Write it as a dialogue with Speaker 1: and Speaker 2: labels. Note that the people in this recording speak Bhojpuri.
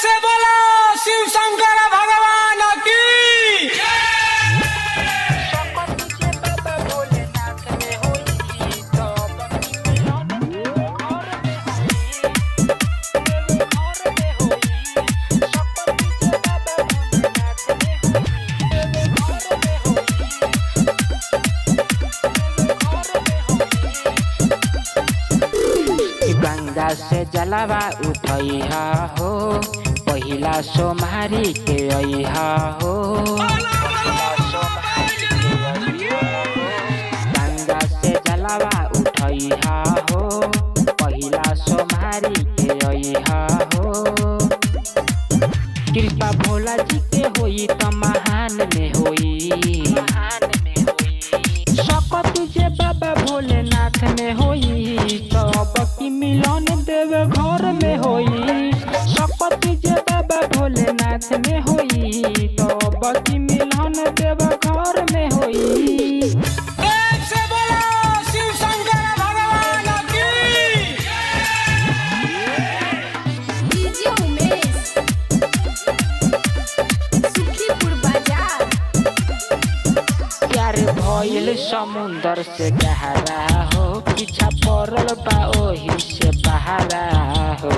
Speaker 1: से बोलो शिव शंकर भगवान की।
Speaker 2: गंगा से जलवा उठैहा हो, पहिला सोमहारी के अइहा हो। गंगा से जलवा उठैहा हो, पहिला सोमहारी के अइहा हो। कृपा भोला जी के होई त महान में होई, सकत जे बाबा भोलेनाथ में होई तब की मिलन देव घर में होई। सकत जे बाबा भोलेनाथ में होई तब की मिलन देव घर में होई।
Speaker 1: से बोलो शिव शंकर भगवान की।
Speaker 3: डीजे उमेश सुखीपुर बाजार।
Speaker 2: प्यार भइल समुंदर से गहरा हो, पीछा पड़ल बा ओही से बहारा हो।